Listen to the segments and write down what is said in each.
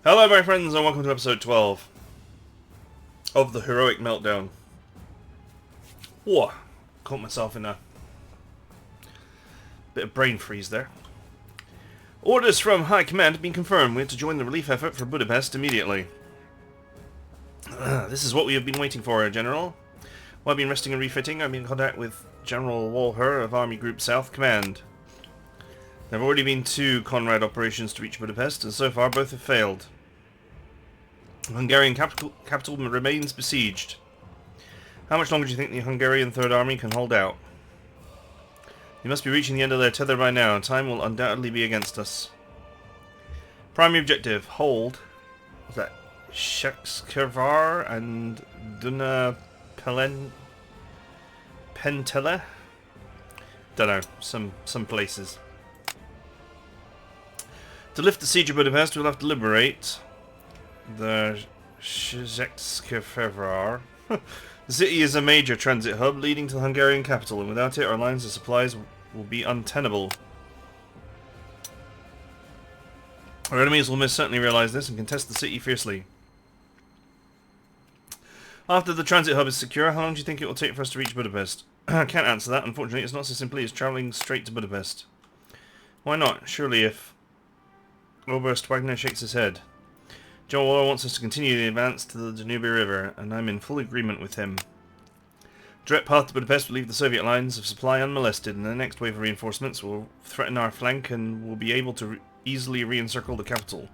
Hello my friends and welcome to episode 12 of the heroic Meltdown. Whoa, caught myself in a bit of brain freeze there. Orders from High Command have been confirmed. We have to join the relief effort for Budapest immediately. This is what we have been waiting for, General. While I've been resting and refitting, I've been in contact with General Walher of Army Group South Command. There have already been 2 Konrad operations to reach Budapest, and so far both have failed. The Hungarian capital remains besieged. How much longer do you think the Hungarian Third Army can hold out? They must be reaching the end of their tether by now. Time will undoubtedly be against us. Primary objective, hold. What's that? Shekskirvar and Duna Pentele? Don't know, some places. To lift the siege of Budapest, we'll have to liberate the Shekskirvar. The city is a major transit hub leading to the Hungarian capital, and without it our lines of supplies will be untenable. Our enemies will most certainly realise this and contest the city fiercely. After the transit hub is secure, how long do you think it will take for us to reach Budapest? I can't answer that. Unfortunately, it's not so simply as travelling straight to Budapest. Why not? Surely if... Oberst Wagner shakes his head. General Walher wants us to continue the advance to the Danube River, and I'm in full agreement with him. Direct path to Budapest will leave the Soviet lines of supply unmolested, and the next wave of reinforcements will threaten our flank and will be able to easily re-encircle the capital.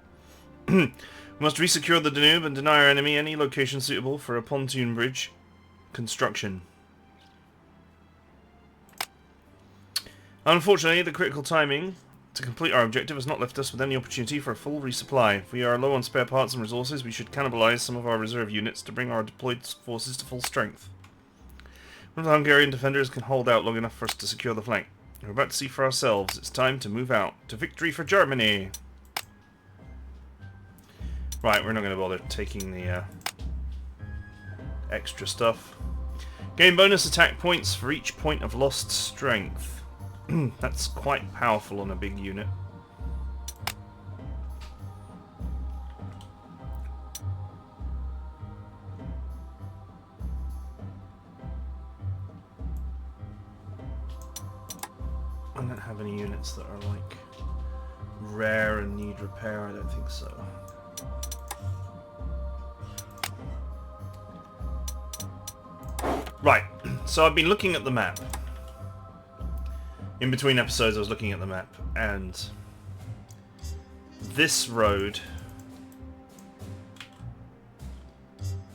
We must resecure the Danube and deny our enemy any location suitable for a pontoon bridge construction. Unfortunately, the critical timing to complete our objective has not left us with any opportunity for a full resupply. If we are low on spare parts and resources, we should cannibalise some of our reserve units to bring our deployed forces to full strength. One of the Hungarian defenders can hold out long enough for us to secure the flank. We're about to see for ourselves. It's time to move out. To victory for Germany! Right, we're not going to bother taking the extra stuff. Gain bonus attack points for each point of lost strength. That's quite powerful on a big unit. I don't have any units that are like rare and need repair, I don't think so. Right, so I've been looking at the map. In between episodes I was looking at the map, and this road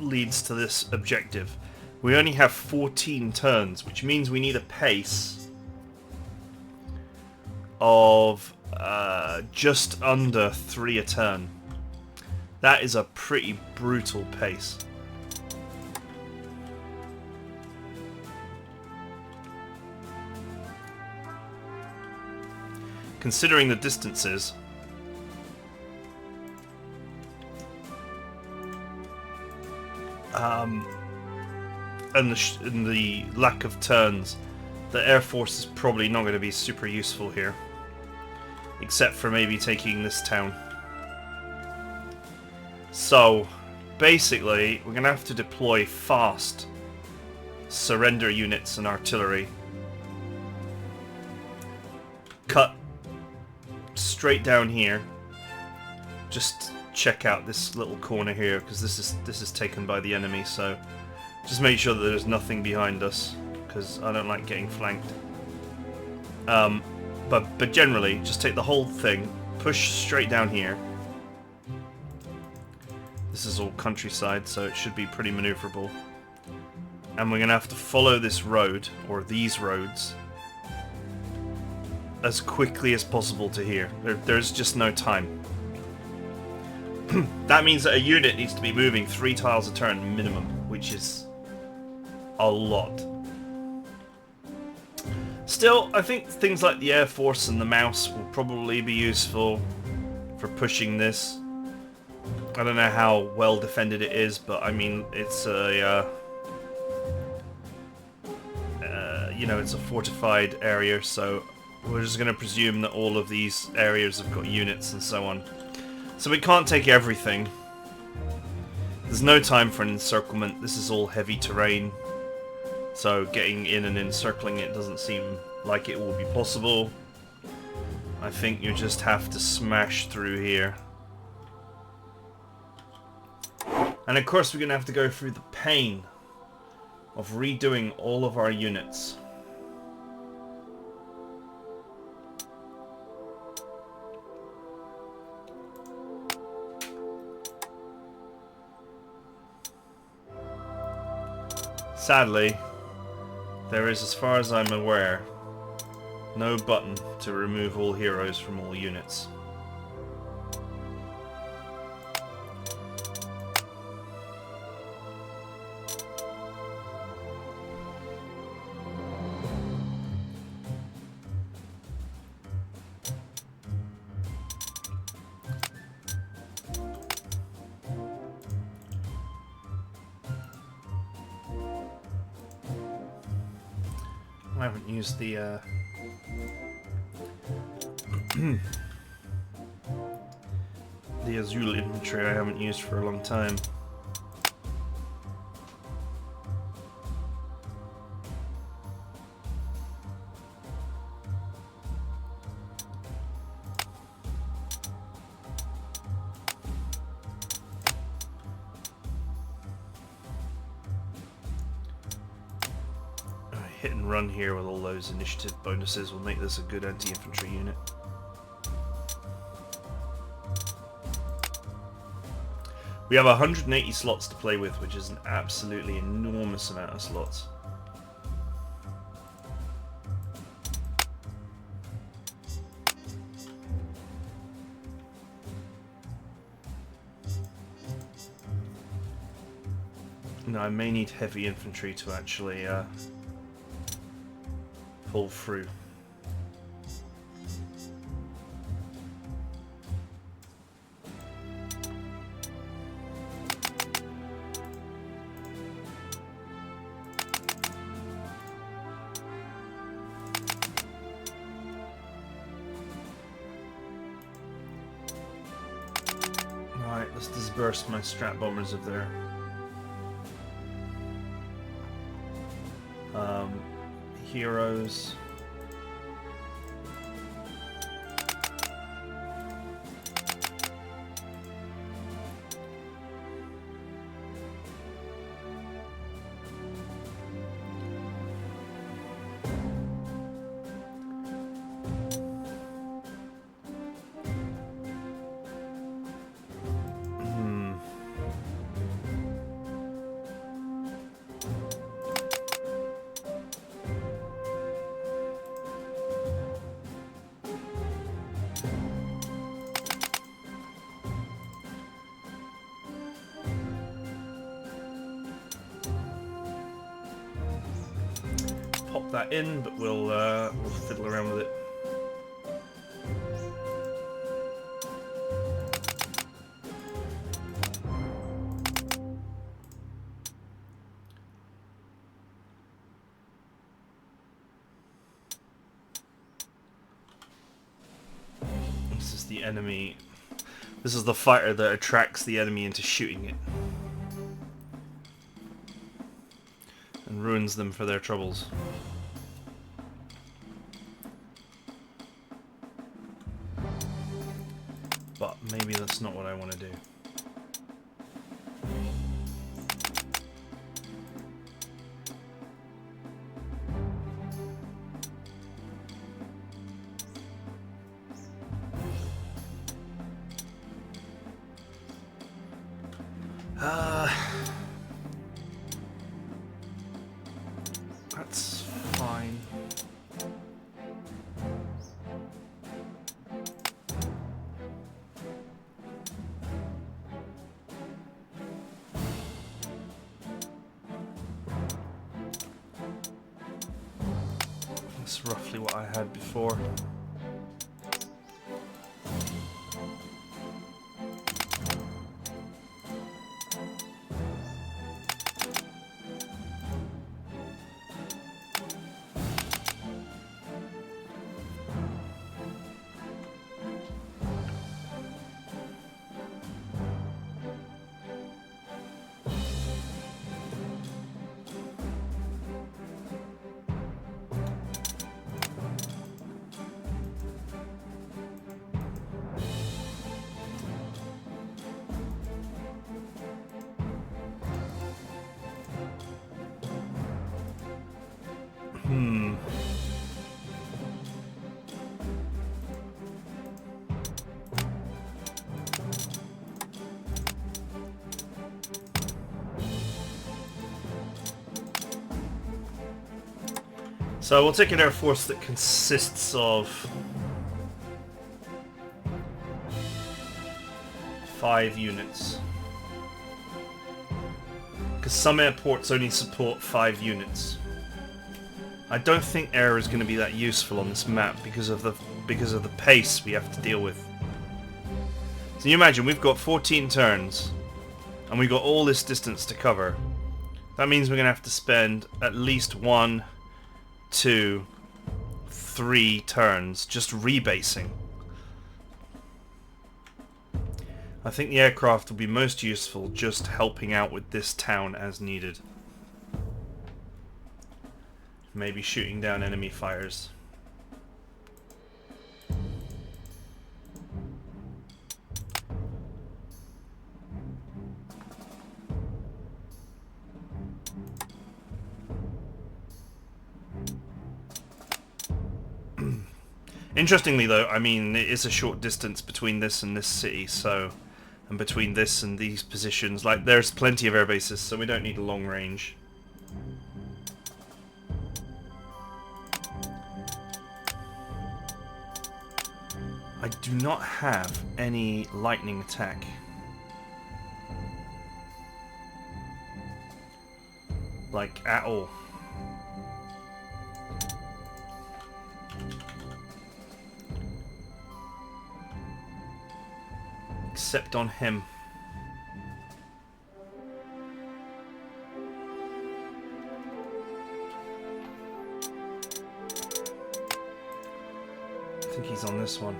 leads to this objective. We only have 14 turns, which means we need a pace of just under 3 a turn. That is a pretty brutal pace. Considering the distances, and the lack of turns, the Air Force is probably not going to be super useful here, except for maybe taking this town. So, basically, we're going to have to deploy fast surrender units and artillery. Cut straight down here. Just check out this little corner here, because this is taken by the enemy, so just make sure that there's nothing behind us, because I don't like getting flanked. But generally, just take the whole thing, push straight down here. This is all countryside, so it should be pretty maneuverable. And we're going to have to follow this road, or these roads, as quickly as possible to here. There's just no time. That means that a unit needs to be moving 3 tiles a turn minimum, which is a lot. Still, I think things like the Air Force and the Mouse will probably be useful for pushing this. I don't know how well defended it is, but I mean, it's a you know, it's a fortified area, so we're just going to presume that all of these areas have got units and so on. So we can't take everything. There's no time for an encirclement. This is all heavy terrain. So getting in and encircling it doesn't seem like it will be possible. I think you just have to smash through here. And of course we're going to have to go through the pain of redoing all of our units. Sadly, there is, as far as I'm aware, no button to remove all heroes from all units. I haven't used the the Azul infantry. I haven't used for a long time. Hit and run here with all those initiative bonuses will make this a good anti-infantry unit. We have 180 slots to play with, which is an absolutely enormous amount of slots. Now I may need heavy infantry to actually pull through. Alright, let's disperse my strat bombers if they're heroes. Pop that in, but we'll fiddle around with it. This is the enemy. This is the fighter that attracts the enemy into shooting it and ruins them for their troubles. But maybe that's not what I want to do. That's fine. That's roughly what I had before. So we'll take an air force that consists of 5 units. Because some airports only support 5 units. I don't think air is going to be that useful on this map because of the pace we have to deal with. So you imagine we've got 14 turns and we've got all this distance to cover. That means we're going to have to spend at least 1, 2, 3 turns just rebasing. I think the aircraft will be most useful just helping out with this town as needed. Maybe shooting down enemy fires. Interestingly though, I mean, it is a short distance between this and this city, so... and between this and these positions, like, there's plenty of air bases, so we don't need a long range. I do not have any lightning attack. Like, at all. Except on him. I think he's on this one.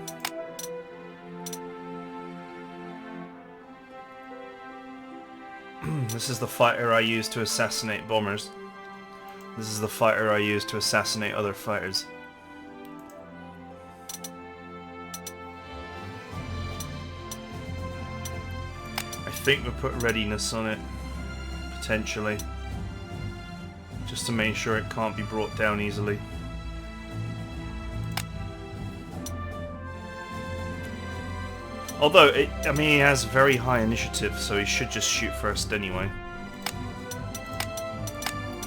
This is the fighter I use to assassinate bombers. This is the fighter I use to assassinate other fighters. I think we'll put readiness on it, potentially, just to make sure it can't be brought down easily. Although, I mean, he has very high initiative, so he should just shoot first anyway.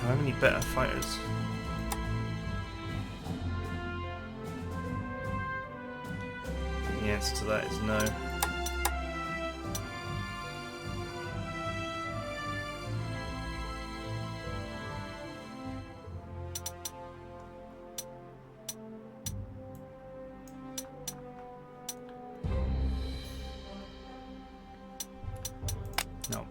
How many better fighters? The answer to that is no. No.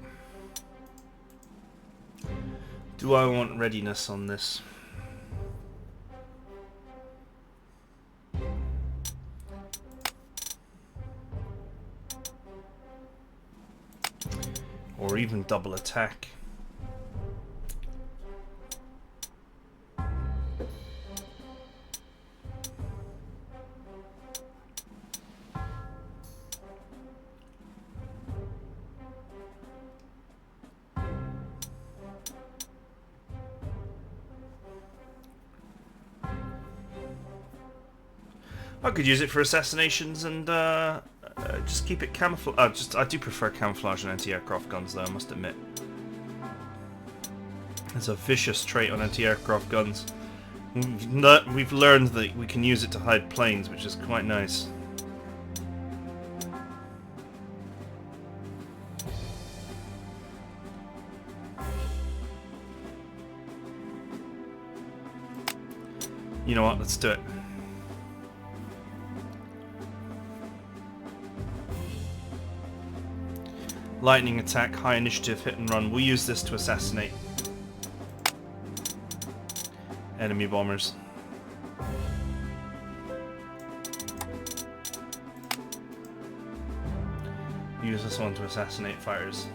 Do I want readiness on this? Or even double attack? I could use it for assassinations and just keep it camouflage. I do prefer camouflage on anti-aircraft guns, though, I must admit. It's a vicious trait on anti-aircraft guns. We've learned that we can use it to hide planes, which is quite nice. You know what? Let's do it. Lightning attack, high initiative, hit and run. We'll use this to assassinate enemy bombers. Use this one to assassinate fighters.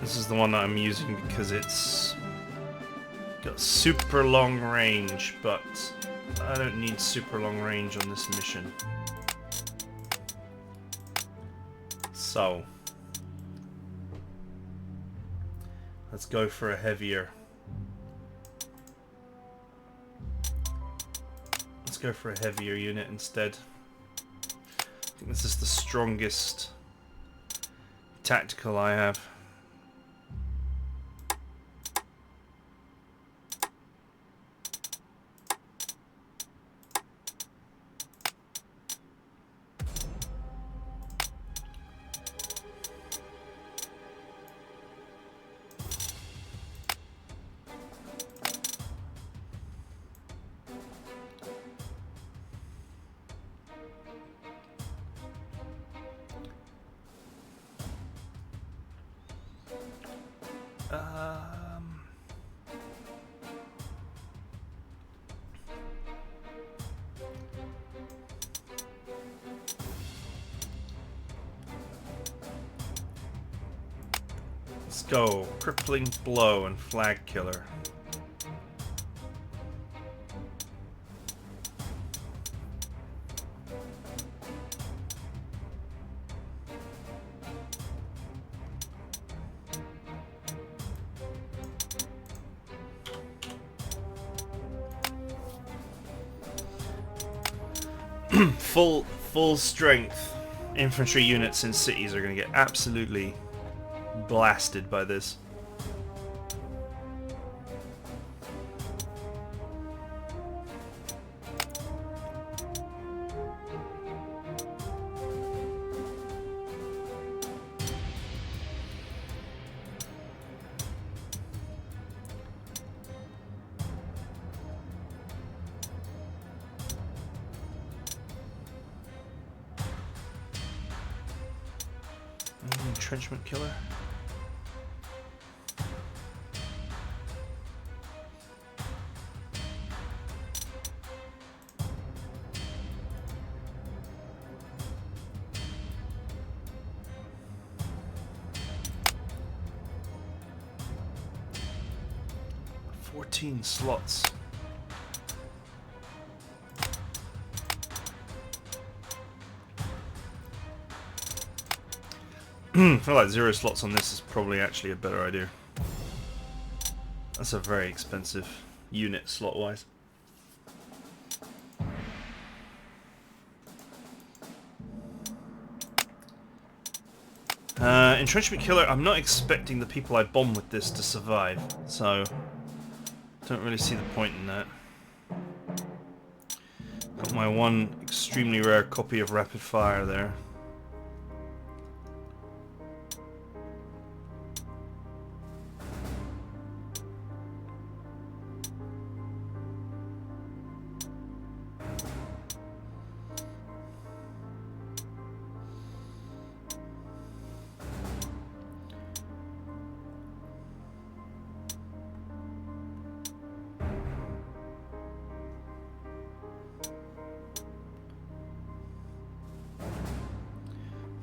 This is the one that I'm using because it's got super long range, but I don't need super long range on this mission. So, let's go for a heavier. Let's go for a heavier unit instead. I think this is the strongest tactical I have. Let's go. Crippling Blow and Flag Killer. Full strength infantry units in cities are going to get absolutely blasted by this. Entrenchment Killer. Slots. I feel like 0 slots on this is probably actually a better idea. That's a very expensive unit slot-wise. Entrenchment Killer, I'm not expecting the people I bomb with this to survive, so don't really see the point in that. Got my one extremely rare copy of Rapid Fire there.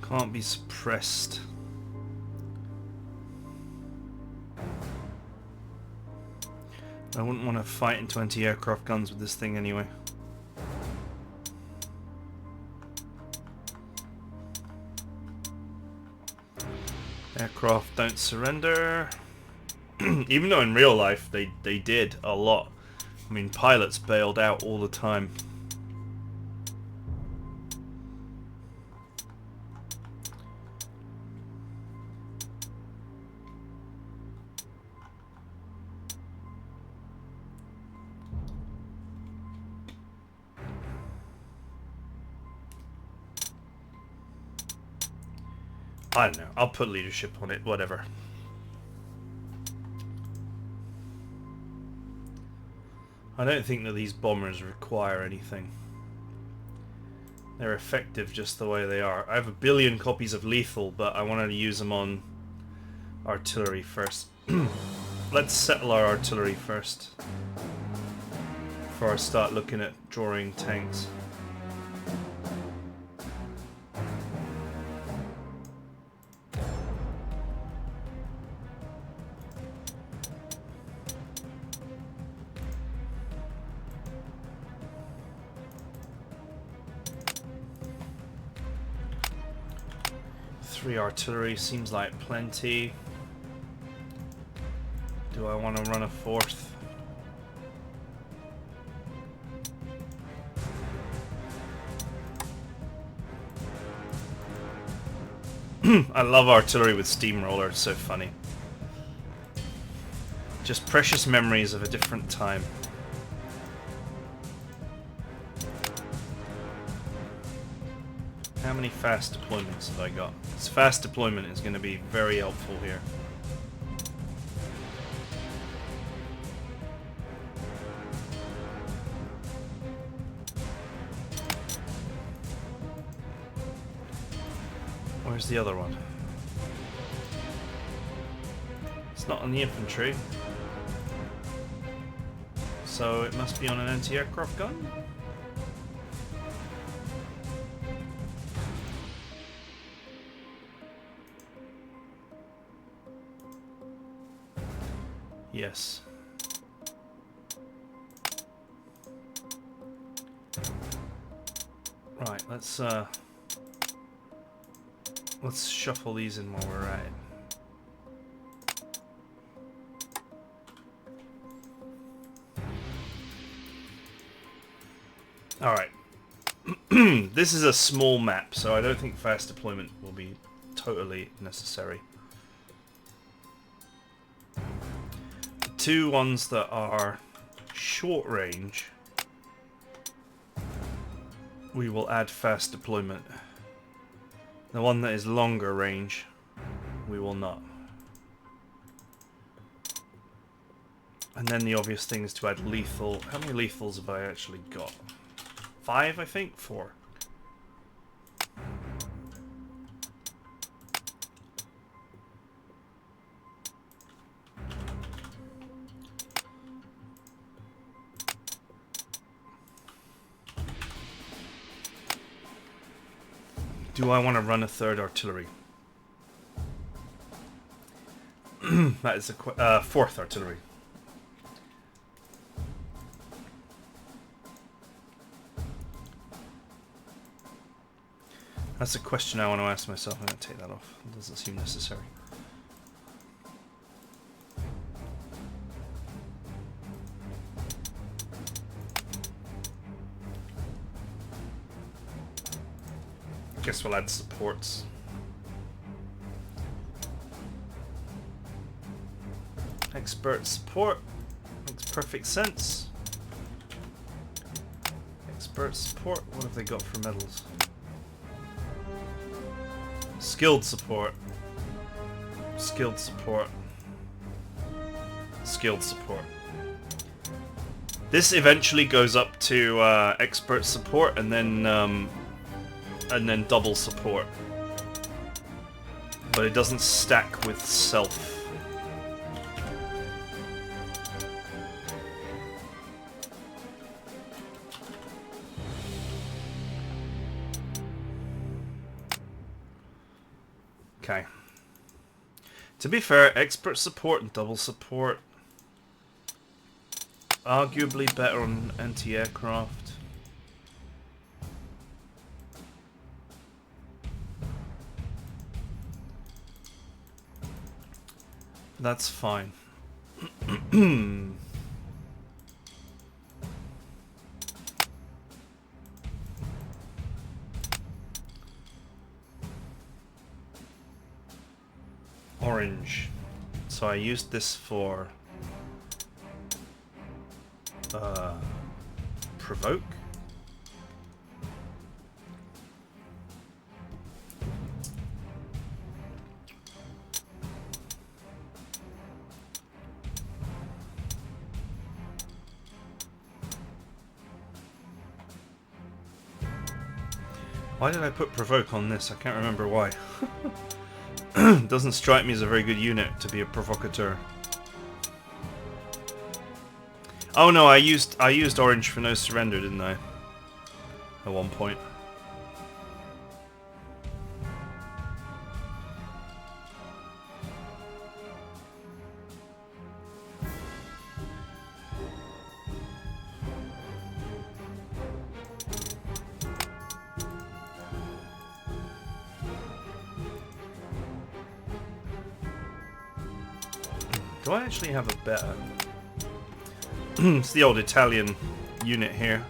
Can't be suppressed. I wouldn't want to fight into anti-aircraft guns with this thing anyway. Aircraft don't surrender. Even though in real life they did a lot. I mean, pilots bailed out all the time. I don't know. I'll put leadership on it, whatever. I don't think that these bombers require anything. They're effective just the way they are. I have 1 billion copies of lethal, but I wanted to use them on artillery first. Let's settle our artillery first before I start looking at drawing tanks. 3 artillery seems like plenty. Do I want to run a 4th? I love artillery with steamroller, it's so funny. Just precious memories of a different time. How many fast deployments have I got? This fast deployment is going to be very helpful here. Where's the other one? It's not on the infantry. So it must be on an anti-aircraft gun? Yes. Right, let's shuffle these in while we're at it. Alright. This is a small map, so I don't think fast deployment will be totally necessary. The two ones that are short range, we will add fast deployment. The one that is longer range, we will not. And then the obvious thing is to add lethal. How many lethals have I actually got? 5, I think? 4. Do I want to run a 3rd artillery? That is a 4th artillery. That's a question I want to ask myself. I'm going to take that off. It doesn't seem necessary. Guess we'll add supports. Expert support. Makes perfect sense. Expert support. What have they got for medals? Skilled support. Skilled support. Skilled support. This eventually goes up to expert support and then double support. But it doesn't stack with self. Okay. To be fair, expert support and double support arguably better on anti-aircraft. That's fine. Orange. So I used this for provoke. Why did I put provoke on this? I can't remember why. Doesn't strike me as a very good unit to be a provocateur. Oh no, I used orange for no surrender, didn't I? At one point. Do I actually have a better? It's the old Italian unit here.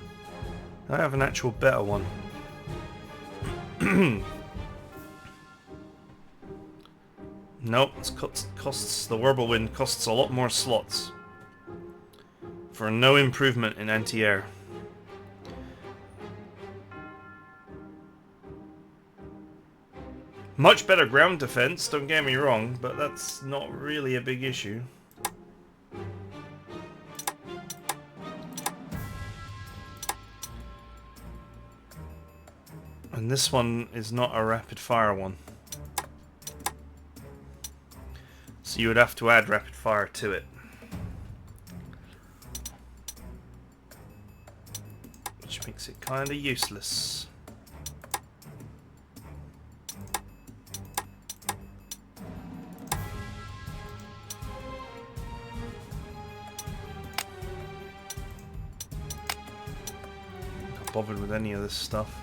I have an actual better one. Nope, it costs the Whirlwind costs a lot more slots for no improvement in anti-air. Much better ground defense, don't get me wrong, but that's not really a big issue. And this one is not a rapid fire one. So you would have to add rapid fire to it. Which makes it kind of useless. Not bothered with any of this stuff.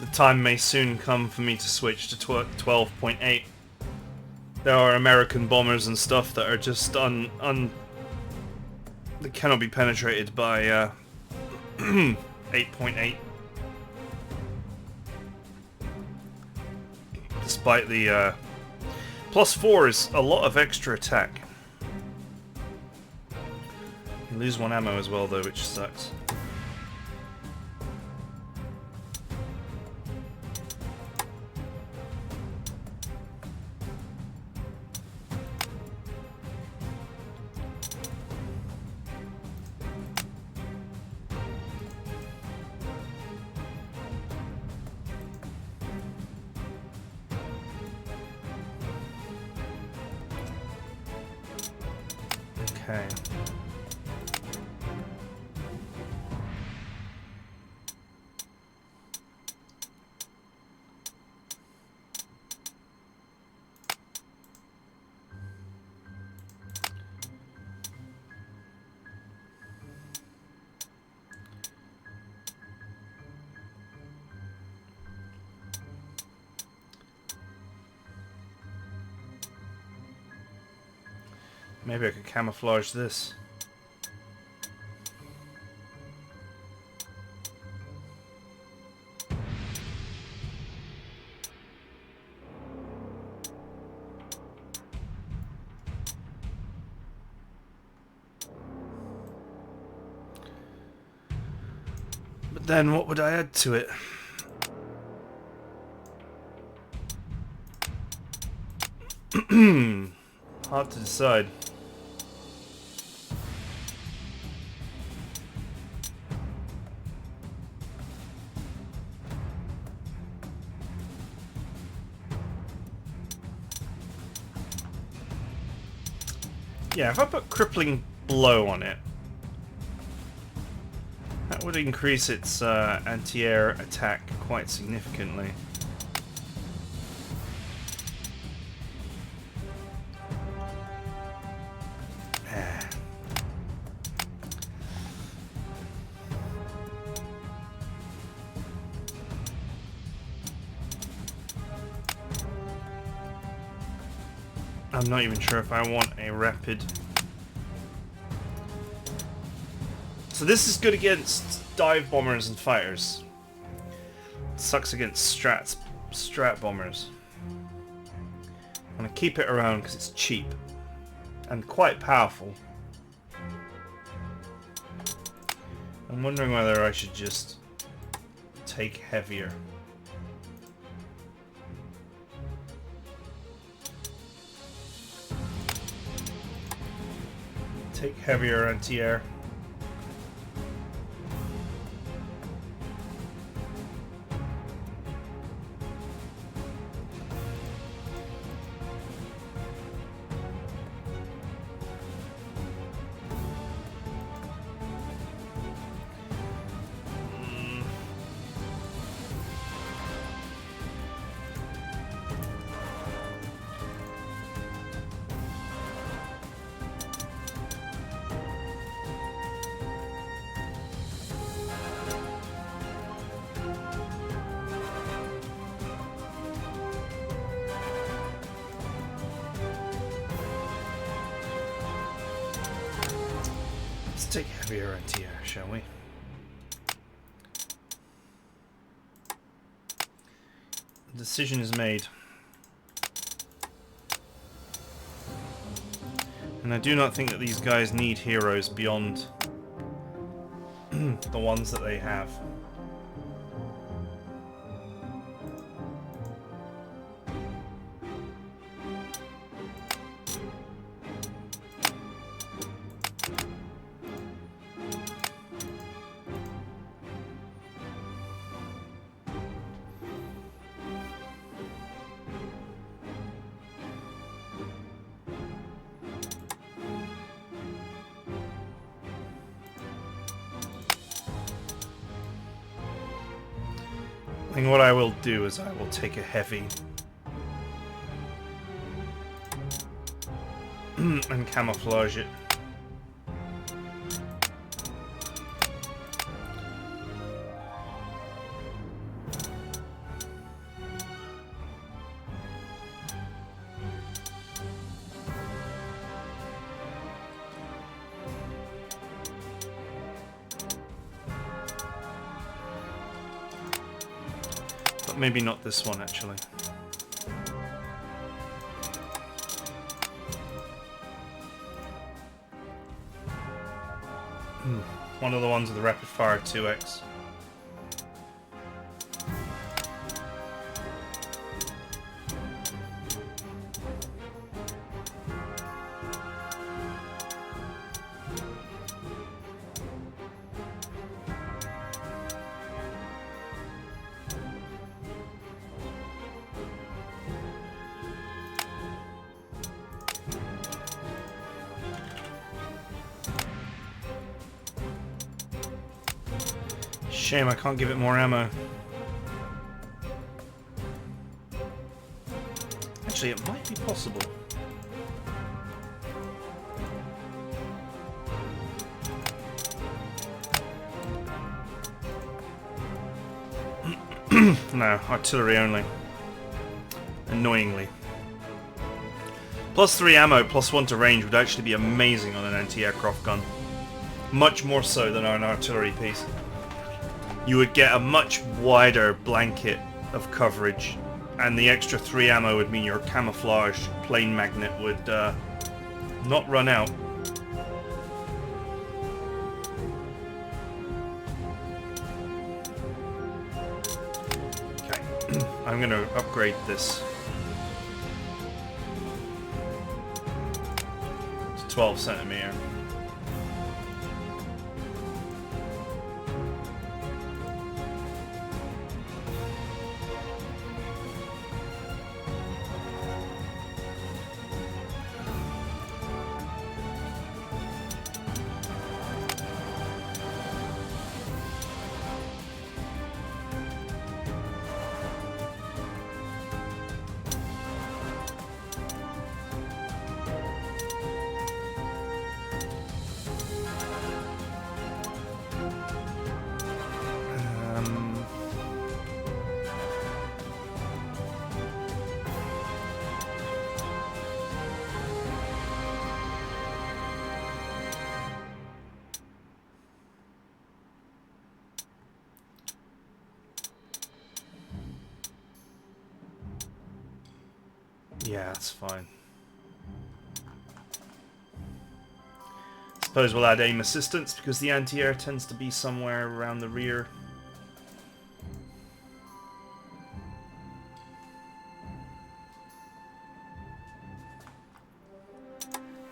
The time may soon come for me to switch to 12.8. There are American bombers and stuff that are just that cannot be penetrated by 8.8. Despite the +4 is a lot of extra attack. You lose 1 ammo as well though, which sucks. Okay. Maybe I could camouflage this. But then what would I add to it? Hard to decide. Yeah, if I put crippling blow on it, that would increase its anti-air attack quite significantly. I'm not even sure if I want a rapid. So this is good against dive bombers and fighters. It sucks against strat bombers. I'm gonna keep it around because it's cheap and quite powerful. I'm wondering whether I should just take heavier. Take heavier anti-air. take heavier anti-air, shall we? The decision is made. And I do not think that these guys need heroes beyond the ones that they have. I think what I will do is I will take a heavy and camouflage it. But maybe not this one, actually. One of the ones with the rapid fire 2x. Shame I can't give it more ammo. Actually, it might be possible. No, artillery only. Annoyingly. +3 ammo, +1 to range would actually be amazing on an anti-aircraft gun. Much more so than on an artillery piece. You would get a much wider blanket of coverage, and the extra 3 ammo would mean your camouflage plane magnet would not run out. Okay, I'm going to upgrade this to 12 centimeter. Yeah, that's fine. Suppose we'll add aim assistance because the anti-air tends to be somewhere around the rear.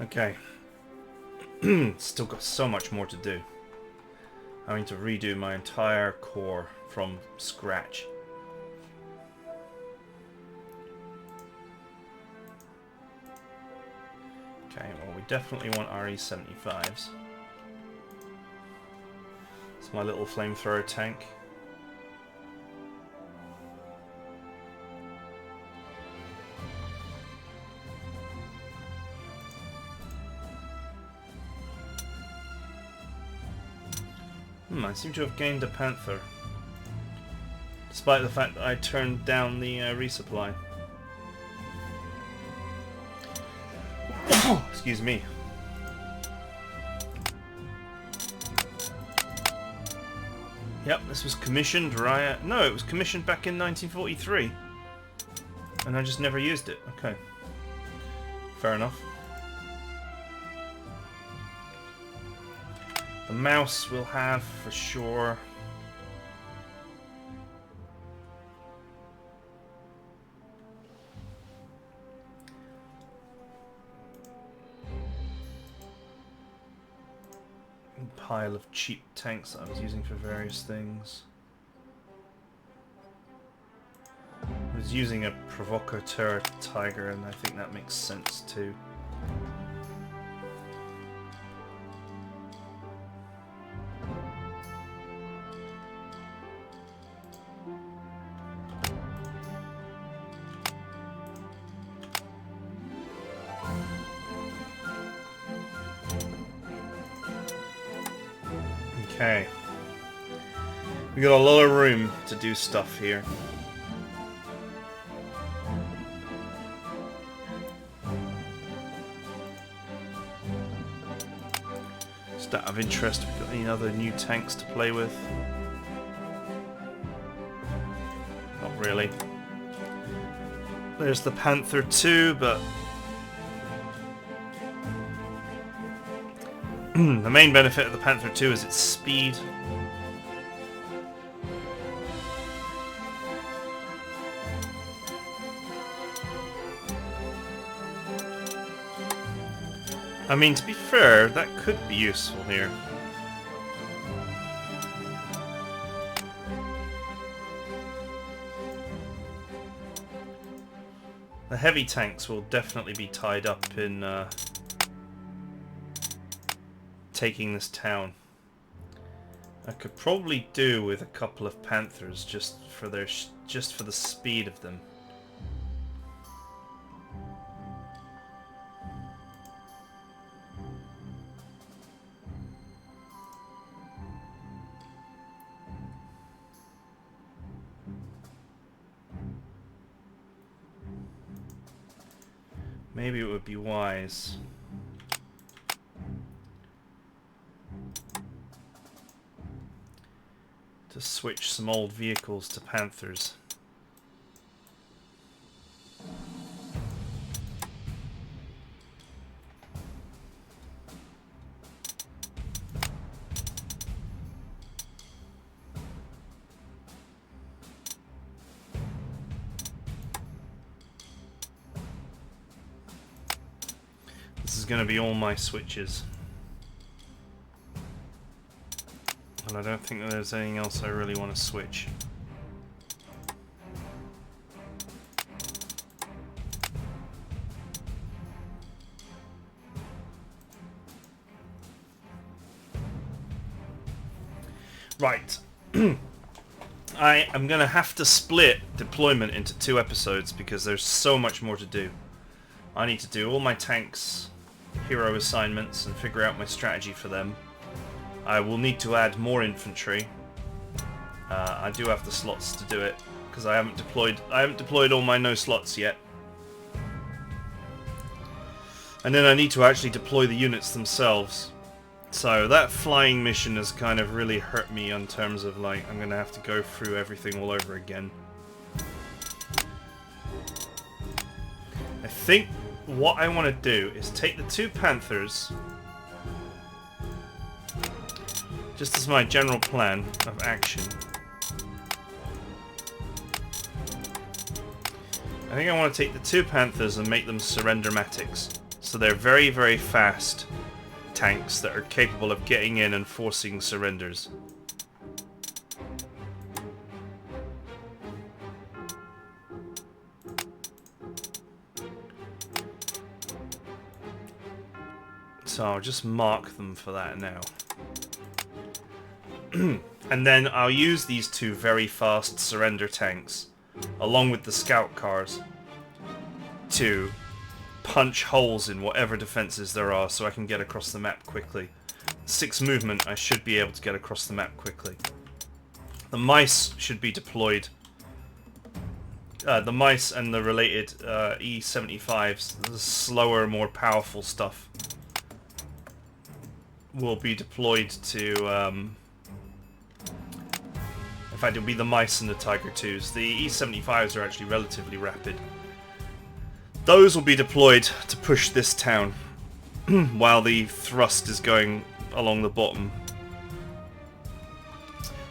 Okay. Still got so much more to do. Having to redo my entire core from scratch. Okay, well, we definitely want RE-75s. It's my little flamethrower tank. I seem to have gained a Panther, despite the fact that I turned down the resupply. Excuse me. Yep, this was commissioned right... No, it was commissioned back in 1943. And I just never used it. Okay. Fair enough. The mouse we'll have for sure. Pile of cheap tanks that I was using for various things. I was using a Provocateur Tiger, and I think that makes sense too. Okay. We got a lot of room to do stuff here. Just out of interest, we got any other new tanks to play with? Not really. There's the Panther 2, but the main benefit of the Panther 2 is its speed. I mean, to be fair, that could be useful here. The heavy tanks will definitely be tied up in taking this town. I could probably do with a couple of Panthers just for their just for the speed of them. Maybe it would be wise to switch some old vehicles to Panthers. This is going to be all my switches. And I don't think that there's anything else I really want to switch. Right. I am going to have to split deployment into 2 episodes because there's so much more to do. I need to do all my tanks, hero assignments, and figure out my strategy for them. I will need to add more infantry. I do have the slots to do it because I haven't deployed all my no slots yet. And then I need to actually deploy the units themselves. So that flying mission has kind of really hurt me in terms of like I'm gonna have to go through everything all over again. I think what I want to do is take the 2 Panthers, just as my general plan of action. I think I want to take the 2 Panthers and make them surrender-matics. So they're very, very fast tanks that are capable of getting in and forcing surrenders. So I'll just mark them for that now. And then I'll use these 2 very fast surrender tanks, along with the scout cars, to punch holes in whatever defenses there are so I can get across the map quickly. 6 movement, I should be able to get across the map quickly. The mice should be deployed. The mice and the related E75s, the slower, more powerful stuff, will be deployed to fact, it'll be the Mice and the Tiger IIs. The E-75s are actually relatively rapid. Those will be deployed to push this town, while the thrust is going along the bottom.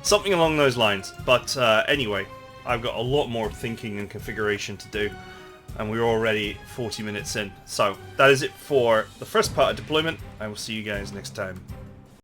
Something along those lines. But anyway, I've got a lot more thinking and configuration to do, and we're already 40 minutes in. So that is it for the first part of deployment. I will see you guys next time.